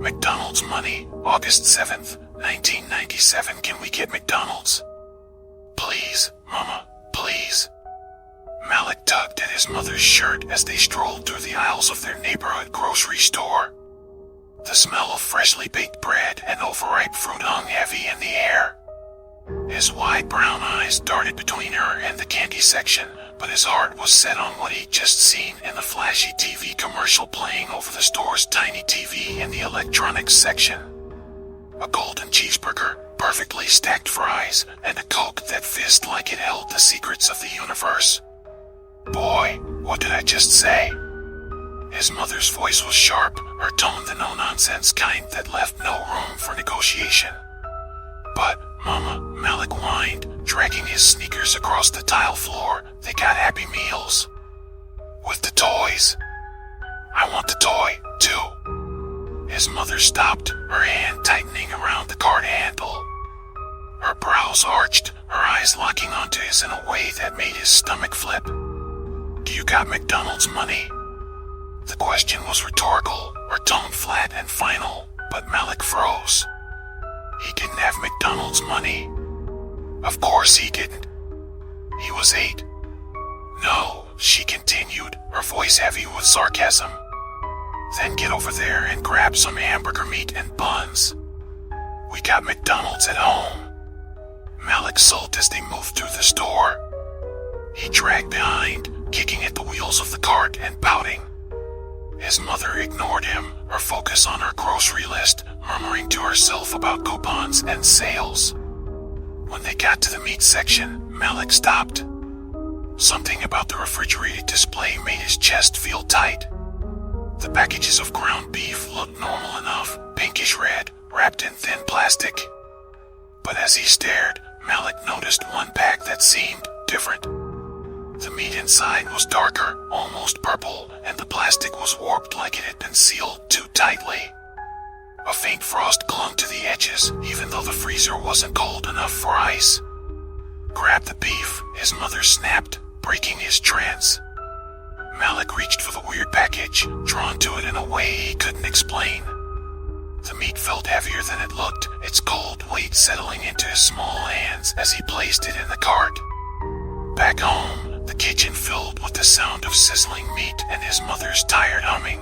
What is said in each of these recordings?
McDonald's money, August 7th, 1997. Can we get McDonald's? Please, Mama, please. Malik tugged at his mother's shirt as they strolled through the aisles of their neighborhood grocery store. The smell of freshly baked bread and overripe fruit hung heavy in the air. His wide brown eyes darted between her and the candy section, but his heart was set on what he'd just seen in the flashy TV commercial playing over the store's tiny TV in the electronics section. A golden cheeseburger, perfectly stacked fries, and a Coke that fizzed like it held the secrets of the universe. Boy, what did I just say? His mother's voice was sharp, her tone the no-nonsense kind that left no room for negotiation. But, Mama, Malik whined, dragging his sneakers across the tile floor. They got Happy Meals. With the toys. I want the toy, too. His mother stopped, her hand tightening around the cart handle. Her brows arched, her eyes locking onto his in a way that made his stomach flip. Do you got McDonald's money? The question was rhetorical, her tone flat and final, but Malik froze. He didn't have McDonald's money. Of course he didn't. He was 8. No, she continued, her voice heavy with sarcasm. Then get over there and grab some hamburger meat and buns. We got McDonald's at home. Malik sulked as they moved through the store. He dragged behind, kicking at the wheels of the cart and pouting. His mother ignored him, her focus on her grocery list, murmuring to herself about coupons and sales. When they got to the meat section, Malik stopped. Something about the refrigerated display made his chest feel tight. The packages of ground beef looked normal enough, pinkish red, wrapped in thin plastic. But as he stared, Malik noticed one pack that seemed different. The meat inside was darker, almost purple, and the plastic was warped like it had been sealed too tightly. A faint frost clung to the edges, even though the freezer wasn't cold enough for ice. Grab the beef, his mother snapped, breaking his trance. Malik reached for the weird package, drawn to it in a way he couldn't explain. The meat felt heavier than it looked, its cold weight settling into his small hands as he placed it in the cart. Back home, the kitchen filled with the sound of sizzling meat and his mother's tired humming.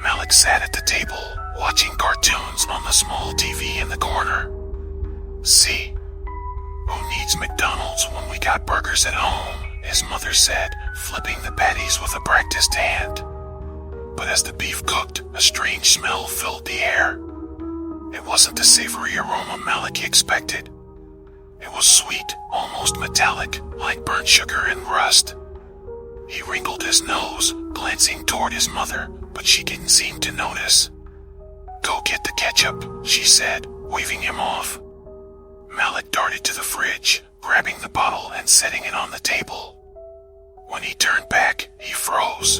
Malik sat at the table, watching cartoons on the small TV in the corner. See? Who needs McDonald's when we got burgers at home? His mother said, flipping the patties with a practiced hand. But as the beef cooked, a strange smell filled the air. It wasn't the savory aroma Malik expected. It was sweet, almost metallic, like burnt sugar and rust. He wrinkled his nose, glancing toward his mother, but she didn't seem to notice. Go get the ketchup, she said, waving him off. Malik darted to the fridge, grabbing the bottle and setting it on the table. When he turned back, he froze.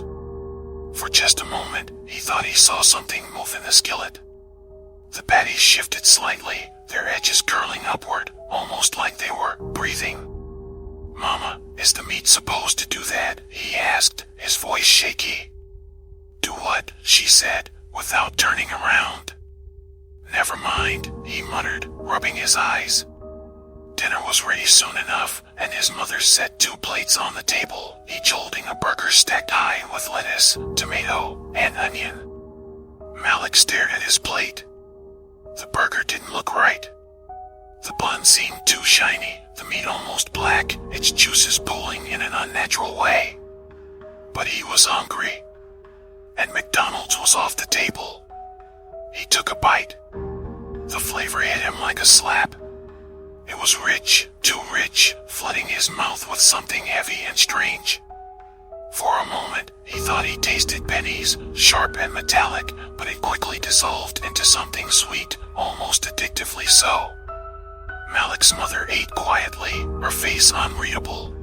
For just a moment, he thought he saw something move in the skillet. The patties shifted slightly, their edges curling upward, almost like they were breathing. Mama, is the meat supposed to do that? He asked, his voice shaky. Do what? She said, without turning around. Never mind, he muttered, rubbing his eyes. Dinner was ready soon enough, and his mother set 2 plates on the table, each holding a burger stacked high with lettuce, tomato, and onion. Malik stared at his plate. The burger didn't look right. The bun seemed too shiny, the meat almost black, its juices pooling in an unnatural way. But he was hungry. And McDonald's was off the table. He took a bite. The flavor hit him like a slap. It was rich, too rich, flooding his mouth with something heavy and strange. For a moment, he thought he tasted pennies, sharp and metallic, but it quickly dissolved into something sweet, almost addictively so. Malik's mother ate quietly, her face unreadable.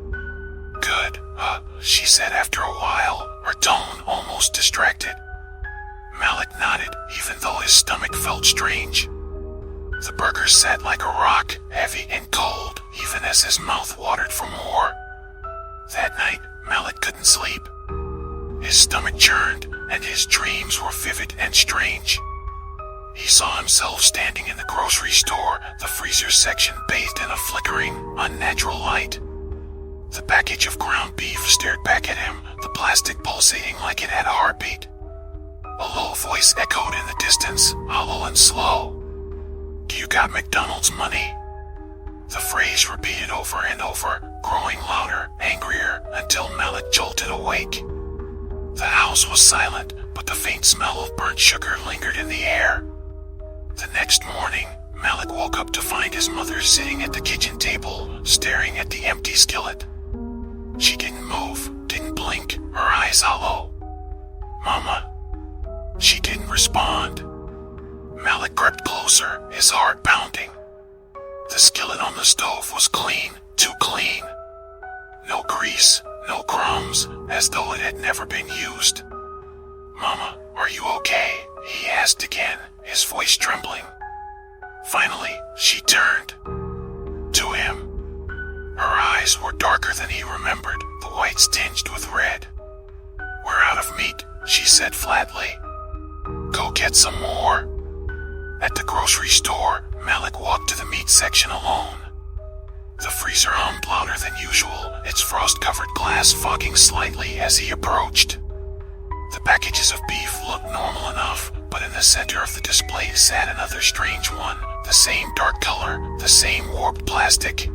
Good, she said after a while, her tone almost distracted. Malik nodded, even though his stomach felt strange. The burger sat like a rock, heavy and cold, even as his mouth watered for more. That night, Malik couldn't sleep. His stomach churned, and his dreams were vivid and strange. saw himself standing in the grocery store, the freezer section bathed in a flickering, unnatural light. The package of ground beef stared back at him, the plastic pulsating like it had a heartbeat. A low voice echoed in the distance, hollow and slow. "Do you got McDonald's money?" The phrase repeated over and over, growing louder, angrier, until Malik jolted awake. The house was silent, but the faint smell of burnt sugar lingered in the air. The next morning, Malik woke up to find his mother sitting at the kitchen table, staring at the empty skillet. She didn't move, didn't blink, her eyes hollow. "Mama." She didn't respond. Malik crept closer, his heart pounding. The skillet on the stove was clean, too clean. No grease, no crumbs, as though it had never been used. "Mama, are you okay?" he asked again, his voice trembling. Finally, she turned to him. Her eyes were darker than he remembered, the whites tinged with red. "We're out of meat," she said flatly. "Go get some more." At the grocery store, Malik walked to the meat section alone. The freezer hummed louder than usual, its frost-covered glass fogging slightly as he approached. The packages of beef looked normal enough, but in the center of the display sat another strange one, the same dark color, the same warped plastic.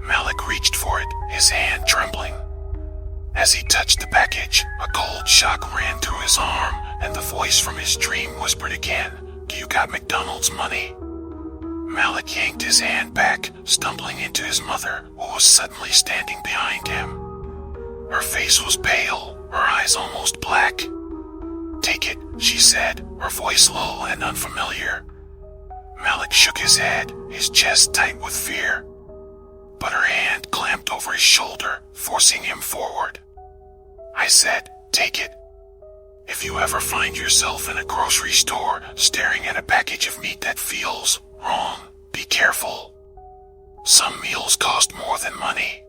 Malik reached for it, his hand trembling. As he touched the package, a cold shock ran through his arm, and the voice from his dream whispered again, "Do you got McDonald's money?" Malik yanked his hand back, stumbling into his mother, who was suddenly standing behind him. Her face was pale, her eyes almost black. "Take it," she said, her voice low and unfamiliar. Malik shook his head, his chest tight with fear. But her hand clamped over his shoulder, forcing him forward. I said, "Take it. If you ever find yourself in a grocery store staring at a package of meat that feels wrong, be careful. Some meals cost more than money."